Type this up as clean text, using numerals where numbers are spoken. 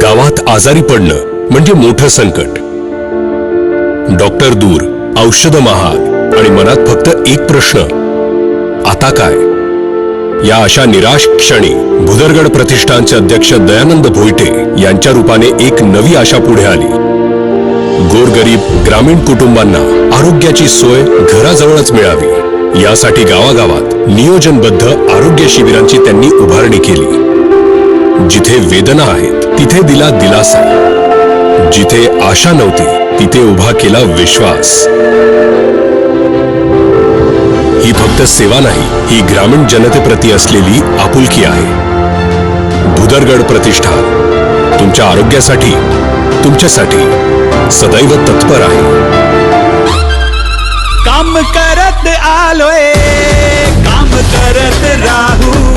गावात आजारी पडणं म्हणजे मोठं संकट. डॉक्टर दूर, औषध महाग आणि मनात फक्त एक प्रश्न, आता काय? या अशा निराश क्षणी भुदरगड प्रतिष्ठानचे अध्यक्ष दयानंद भोईटे यांच्या रूपाने एक नवी आशा पुढे आली. गोरगरीब ग्रामीण कुटुंबांना आरोग्याची सोय घराजवळच मिळावी यासाठी गावागावात नियोजनबद्ध आरोग्य शिबिरांची त्यांनी उभारणी केली. जिथे वेदना आहेत तिथे दिला दिलासा, जिथे आशा नव्हती तिथे उभा केला विश्वास. ही फक्त सेवा नाही, ही ग्रामीण जनतेप्रती असलेली आपुलकी आहे. भुदरगड प्रतिष्ठान तुमच्या आरोग्यासाठी, तुमच्यासाठी सदैव तत्पर आहे. काम करत आलोय, काम करत राहू.